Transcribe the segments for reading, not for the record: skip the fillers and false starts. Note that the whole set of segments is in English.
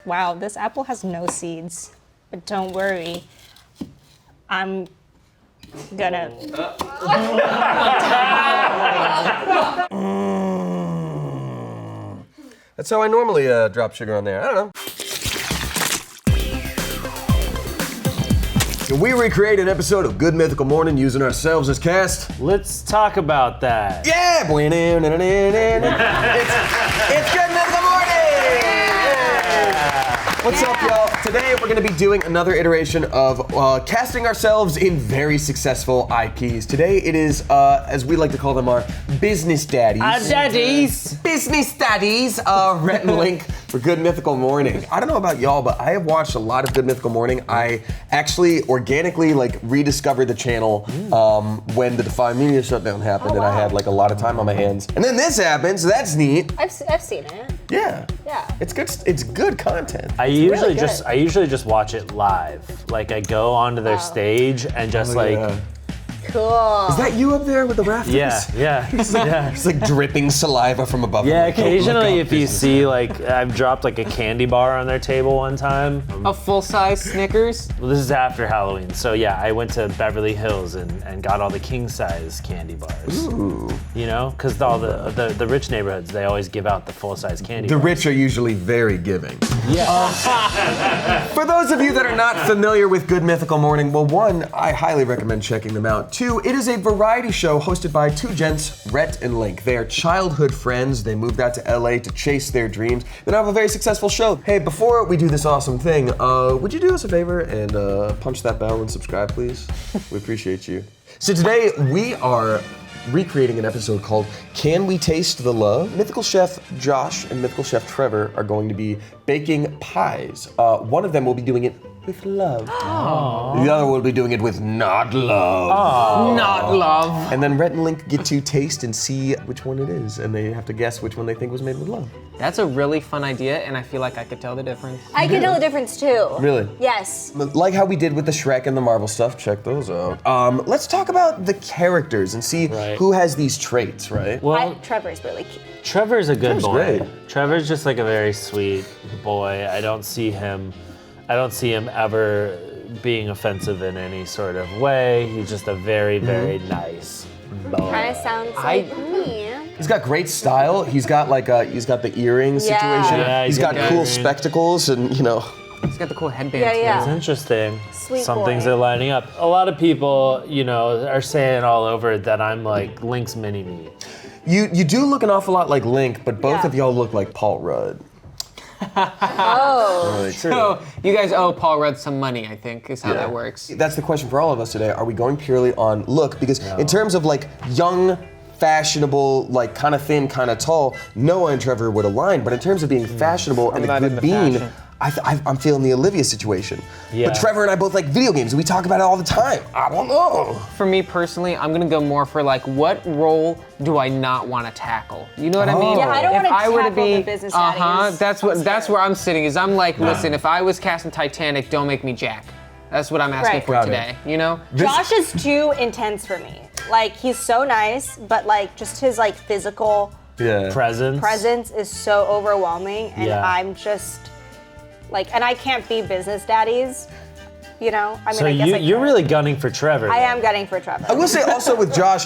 Wow, this apple has no seeds, but don't worry. I'm gonna... That's how I normally drop sugar on there. I don't know. We recreate an episode of Good Mythical Morning using ourselves as cast. Let's talk about that. Yeah! It's Good Mythical Morning! Yeah. What's up, y'all? Today we're going to be doing another iteration of casting ourselves in very successful IPs. Today it is, as we like to call them, our business daddies. Our daddies! Business daddies, Rhett and Link for Good Mythical Morning. I don't know about y'all, but I have watched a lot of Good Mythical Morning. I actually organically rediscovered the channel when the Defy Media shutdown happened, and I had a lot of time on my hands. And then this happened, so that's neat. I've seen it. Yeah. Yeah. It's good. It's good content. I usually just watch it live. Like I go onto their stage and just Cool. Is that you up there with the rafters? Yeah. It's like dripping saliva from above. Yeah, them. occasionally if you see I've dropped a candy bar on their table one time. A full-size Snickers? Well, this is after Halloween, so yeah, I went to Beverly Hills and got all the king-size candy bars. Ooh. You know, because all the rich neighborhoods, they always give out the full-size candy bars. The rich are usually very giving. Yeah. For those of you that are not familiar with Good Mythical Morning, well, one, I highly recommend checking them out. Two, it is a variety show hosted by two gents, Rhett and Link. They are childhood friends. They moved out to LA to chase their dreams. They now have a very successful show. Hey, before we do this awesome thing, would you do us a favor and punch that bell and subscribe, please? We appreciate you. So today we are recreating an episode called Can We Taste the Love? Mythical Chef Josh and Mythical Chef Trevor are going to be baking pies. One of them will be doing it with love. Aww. The other will be doing it with not love. Aww. Not love. And then Rhett and Link get to taste and see which one it is, and they have to guess which one they think was made with love. That's a really fun idea, and I feel like I could tell the difference. I can tell the difference too. Really? Yes. Like how we did with the Shrek and the Marvel stuff, check those out. Let's talk about the characters and see who has these traits, right? Well, Trevor's really cute. Trevor's a good boy. Great. Trevor's just a very sweet boy. I don't see him ever being offensive in any sort of way. He's just a very, very nice boy. Kind of sounds like me. He's got great style. He's got he's got the earring situation. Yeah, he's got cool earring. spectacles and He's got the cool headband. Yeah. It's interesting. Sweet Some boy. things are lining up. A lot of people, are saying all over that I'm like Link's mini-me. You do look an awful lot like Link, but both of y'all look like Paul Rudd. Oh. Really true. So you guys owe Paul Rudd some money, I think, is how that works. That's the question for all of us today. Are we going purely on look? Because in terms of young, fashionable, kind of thin, kind of tall, Noah and Trevor would align. But in terms of being fashionable and a not good into bean, fashion. I'm feeling the Olivia situation. Yeah. But Trevor and I both like video games, and we talk about it all the time. I don't know. For me personally, I'm gonna go more for what role do I not want to tackle? You know what I mean? Yeah, I don't If want to I were tackle the business daddies. That's where I'm sitting. Is I'm listen, if I was casting Titanic, don't make me Jack. That's what I'm asking for Got today. it. Josh is too intense for me. He's so nice, but just his physical Presence. is so overwhelming, and I'm just and I can't be business daddies. I mean, So I guess you're really gunning for Trevor. I then. am gunning for Trevor. I will say also with Josh,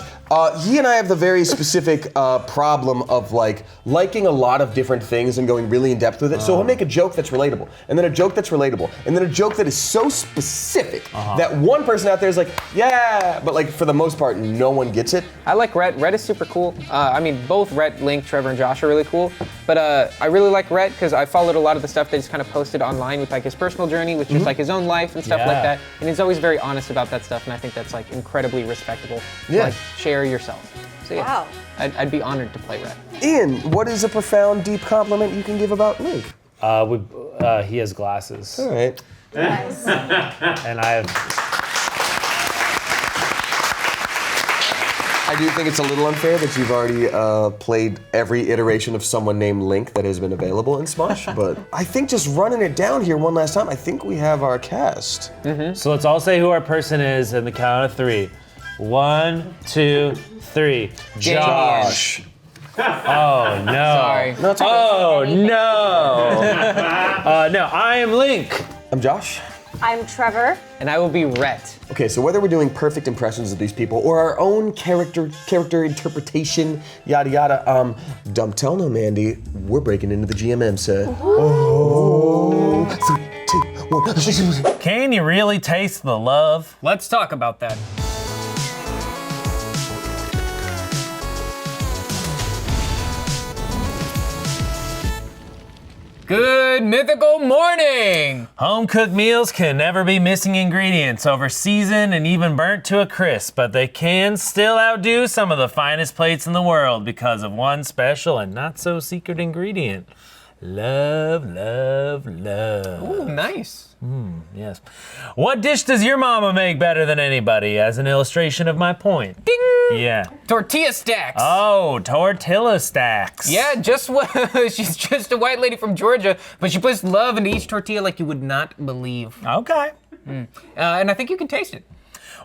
he and I have the very specific problem of liking a lot of different things and going really in depth with it. So he'll make a joke that's relatable, and then a joke that's relatable, and then a joke that is so specific that one person out there is yeah, but for the most part, no one gets it. I like Rhett. Rhett is super cool. I mean, both Rhett, Link, Trevor, and Josh are really cool. But I really like Rhett because I followed a lot of the stuff that he's kind of posted online with his personal journey, with just his own life and stuff like that. And he's always very honest about that stuff, and I think that's incredibly respectable. Yeah. Share yourself. So yeah, Wow. I'd be honored to play Rhett. Ian, what is a profound, deep compliment you can give about Link? He has glasses. All right. Nice. And I have... I do think it's a little unfair that you've already played every iteration of someone named Link that has been available in Smosh, but I think just running it down here one last time, I think we have our cast. So let's all say who our person is in the count of 3. 1, 2, 3. Josh. Oh no. Sorry. No, it's okay. Oh no. No, I am Link. I'm Josh. I'm Trevor. And I will be Rhett. Okay, so whether we're doing perfect impressions of these people or our own character interpretation, yada yada, don't tell no Mandy, we're breaking into the GMM set. Oh, 3, 2, 1. Can you really taste the love? Let's talk about that. Good Mythical Morning! Home-cooked meals can never be missing ingredients, over-seasoned and even burnt to a crisp, but they can still outdo some of the finest plates in the world because of one special and not-so-secret ingredient. Love, love, love. Ooh, nice. Yes. What dish does your mama make better than anybody, as an illustration of my point? Ding! Yeah. Tortilla stacks. Oh, tortilla stacks. Yeah, just what she's just a white lady from Georgia, but she puts love into each tortilla like you would not believe. Okay. And I think you can taste it.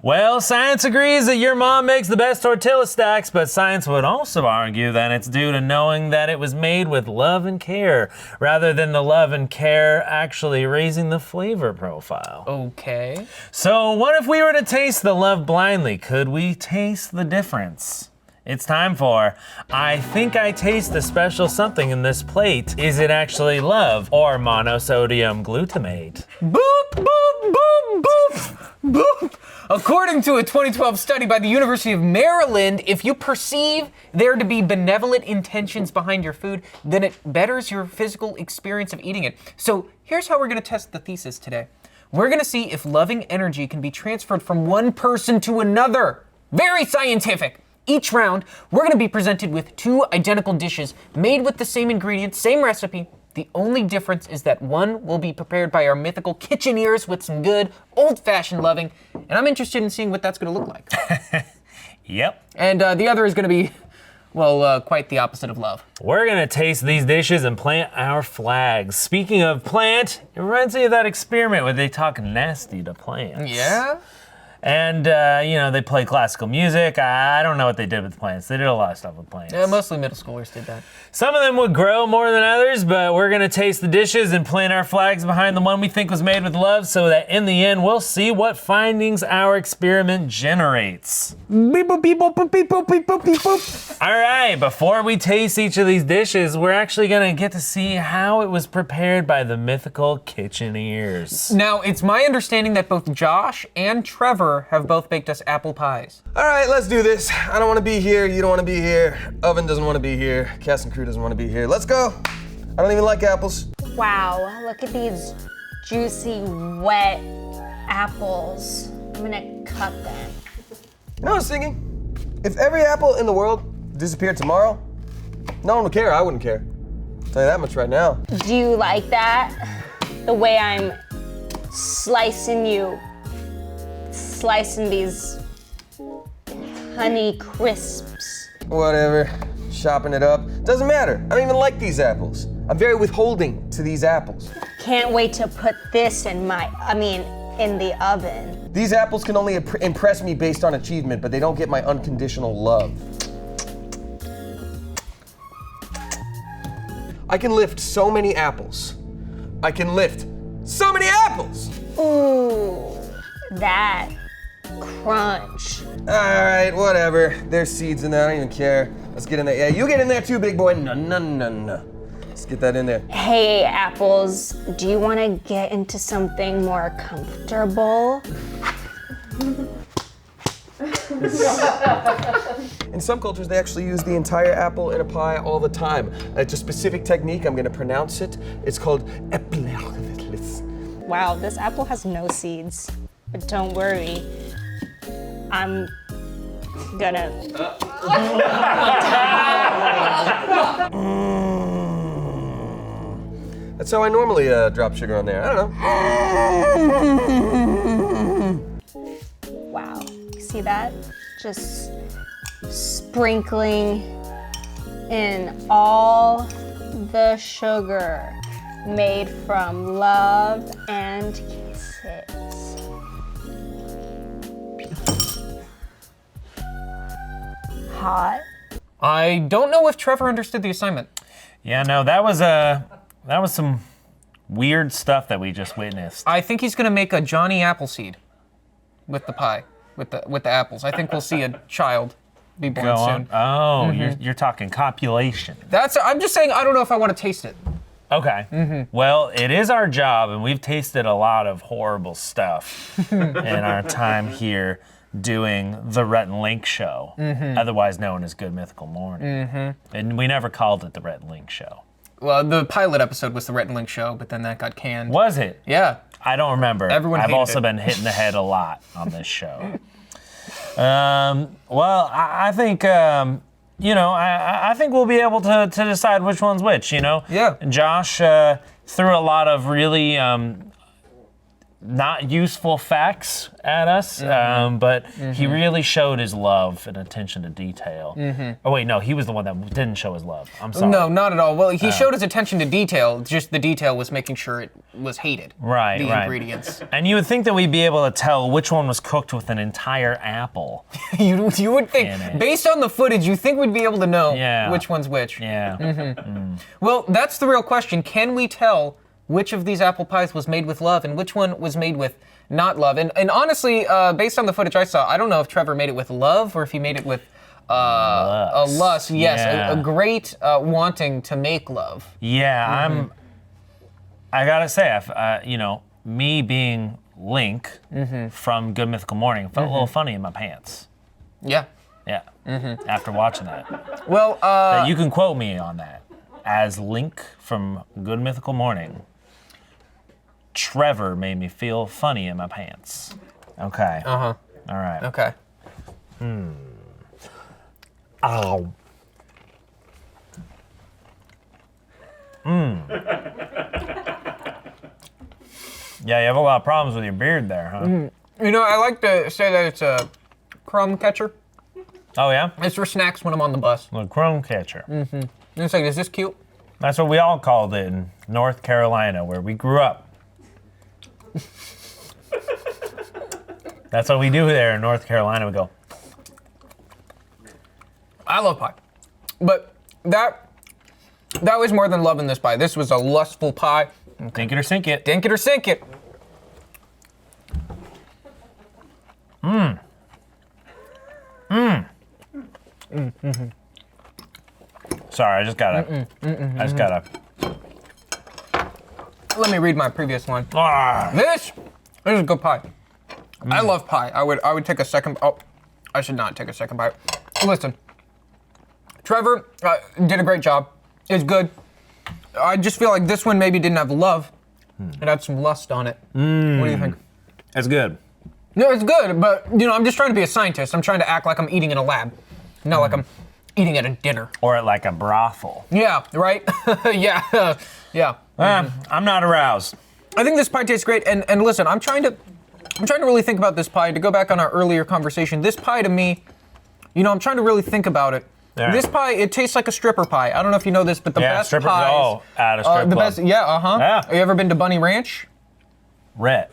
Well, science agrees that your mom makes the best tortilla stacks, but science would also argue that it's due to knowing that it was made with love and care, rather than the love and care actually raising the flavor profile. Okay. So what if we were to taste the love blindly? Could we taste the difference? It's time for I think I taste a special something in this plate. Is it actually love or monosodium glutamate? Boop, boop, boop, boop, boop. According to a 2012 study by the University of Maryland, if you perceive there to be benevolent intentions behind your food, then it betters your physical experience of eating it. So here's how we're gonna test the thesis today. We're gonna see if loving energy can be transferred from one person to another. Very scientific. Each round, we're gonna be presented with 2 identical dishes made with the same ingredients, same recipe. The only difference is that one will be prepared by our mythical kitcheneers with some good, old-fashioned loving, and I'm interested in seeing what that's gonna look like. Yep. And the other is gonna be, well, quite the opposite of love. We're gonna taste these dishes and plant our flags. Speaking of plant, it reminds me of that experiment where they talk nasty to plants. Yeah? And, they play classical music. I don't know what they did with plants. They did a lot of stuff with plants. Yeah, mostly middle schoolers did that. Some of them would grow more than others, but we're gonna taste the dishes and plant our flags behind the one we think was made with love so that in the end, we'll see what findings our experiment generates. Beep, boop, beep, boop, boop, beep, boop, beep, boop, beep, boop. All right, before we taste each of these dishes, we're actually gonna get to see how it was prepared by the mythical kitcheneers. Now, it's my understanding that both Josh and Trevor have both baked us apple pies. All right, let's do this. I don't want to be here. You don't want to be here. Oven doesn't want to be here. Cast and crew doesn't want to be here. Let's go. I don't even like apples. Wow, look at these juicy, wet apples. I'm gonna cut them. You know what I was thinking? If every apple in the world disappeared tomorrow, no one would care. I wouldn't care. I'll tell you that much right now. Do you like that? The way I'm slicing these honey crisps. Whatever. Chopping it up. Doesn't matter. I don't even like these apples. I'm very withholding to these apples. Can't wait to put this in the oven. These apples can only impress me based on achievement, but they don't get my unconditional love. I can lift so many apples. I can lift so many apples! Ooh, that crunch. All right, whatever. There's seeds in there, I don't even care. Let's get in there. Yeah, you get in there too, big boy. No. Let's get that in there. Hey, apples, do you want to get into something more comfortable? In some cultures, they actually use the entire apple in a pie all the time. It's a specific technique, I'm gonna pronounce it. It's called epilaglis. Wow, this apple has no seeds, but don't worry. I'm gonna. That's how I normally drop sugar on there. I don't know. Wow, you see that? Just sprinkling in all the sugar made from love and kisses. Hot. I don't know if Trevor understood the assignment. Yeah, no, that was some weird stuff that we just witnessed. I think he's gonna make a Johnny Appleseed with the pie, with the apples. I think we'll see a child be born soon. Oh, you're talking copulation. I'm just saying, I don't know if I want to taste it. Okay. Well, it is our job, and we've tasted a lot of horrible stuff in our time here doing the Rhett and Link show, otherwise known as Good Mythical Morning. And we never called it the Rhett and Link show. Well, the pilot episode was the Rhett and Link show, but then that got canned. Was it? Yeah. I don't remember. I've also been hit in the head a lot on this show. Well, I think, I think we'll be able to decide which one's which, Yeah. Josh threw a lot of really not useful facts at us, but he really showed his love and attention to detail. Oh wait, no, he was the one that didn't show his love. I'm sorry. No, not at all. Well, he showed his attention to detail, just the detail was making sure it was hated. Right, the right. ingredients. And you would think that we'd be able to tell which one was cooked with an entire apple. You would think, based on the footage, you think we'd be able to know which one's which. Yeah. Well, that's the real question. Can we tell which of these apple pies was made with love and which one was made with not love? And honestly, based on the footage I saw, I don't know if Trevor made it with love or if he made it with a lust. Yes, Yeah. a great wanting to make love. Yeah, I gotta say, me being Link from Good Mythical Morning felt a little funny in my pants. Yeah. Yeah, after watching that. Well, You can quote me on that. As Link from Good Mythical Morning, Trevor made me feel funny in my pants. Okay. Uh-huh. All right. Okay. Ow. Yeah, you have a lot of problems with your beard there, huh? I like to say that it's a crumb catcher. Oh, yeah? It's for snacks when I'm on the bus. The crumb catcher. And it's like, is this cute? That's what we all called it in North Carolina, where we grew up. That's what we do there in North Carolina. We go, I love pie. But that was more than love in this pie. This was a lustful pie. think it or sink it. Dink it or sink it. Sorry, I just gotta. Let me read my previous line. Ah, This is a good pie. I love pie. I would take a second. Oh, I should not take a second bite. Listen, Trevor did a great job. It's good. I just feel like this one maybe didn't have love. It had some lust on it. What do you think? that's good. No, it's good, but I'm just trying to be a scientist. I'm trying to act like I'm eating in a lab, not like I'm eating at a dinner. Or at like a brothel. Yeah, right? Yeah, yeah. I'm not aroused. I think this pie tastes great, and listen, I'm trying to really think about this pie. To go back on our earlier conversation, this pie to me, I'm trying to really think about it. Yeah. This pie, it tastes like a stripper pie. I don't know if you know this, but the best stripper, pies. oh, at a strip the club. best, yeah. Yeah. You ever been to Bunny Ranch? Rhett,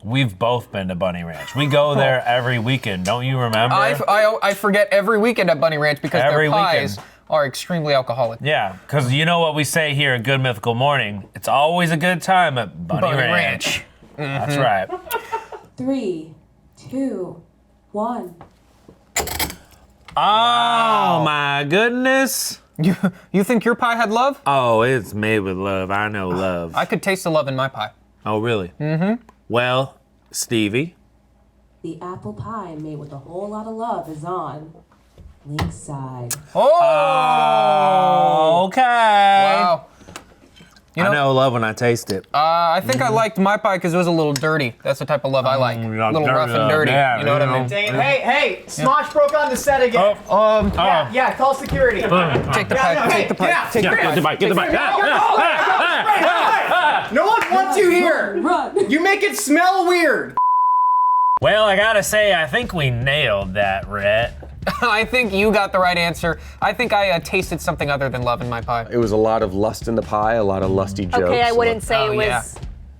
we've both been to Bunny Ranch. We go there every weekend. Don't you remember? I forget every weekend at Bunny Ranch because Every their pies weekend. are extremely alcoholic. Yeah, because you know what we say here at Good Mythical Morning? It's always a good time at Bunny Ranch. That's right. 3, 2, 1. Oh my goodness. You think your pie had love? Oh, it's made with love. I know love. I could taste the love in my pie. Oh, really? Mm-hmm. Well, Stevie. The apple pie made with a whole lot of love is on Link's side. Oh! Okay. Wow. I know love when I taste it. I think I liked my pie because it was a little dirty. That's the type of love I like. A little rough and dirty. Yeah, you know what I mean? Dang it. Hey, Smosh broke on the set again. Yeah, call security. Take the pie. Take the pie. Take the pie. Get the mic. No one wants you here. Run! You make it smell weird. Well, I gotta say, I think we nailed that, Rhett. I think you got the right answer. I think I tasted something other than love in my pie. It was a lot of lust in the pie, a lot of lusty jokes. Okay, I wouldn't say Oh, it was yeah.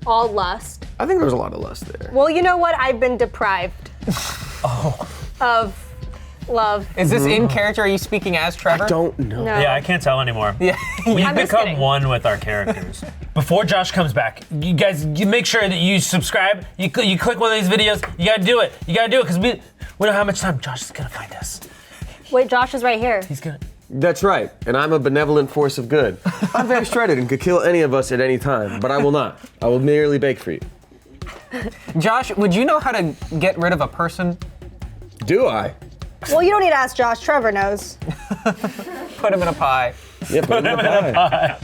all lust. I think there was a lot of lust there. Well, you know what? I've been deprived of Love. Is this in character? Are you speaking as Trevor? Don't know. No. Yeah, I can't tell anymore. Yeah. We've I'm just become kidding. one with our characters. Before Josh comes back, you guys, you make sure that you subscribe. You click one of these videos. You gotta do it. You gotta do it because we don't know how much time Josh is gonna find us. Wait, Josh is right here. He's gonna. That's right, and I'm a benevolent force of good. I'm very shredded and could kill any of us at any time, but I will not. I will merely bake for you. Josh, would you know how to get rid of a person? Do I? Well, you don't need to ask Josh. Trevor knows. Put him in a pie. Yeah, put him in a pie.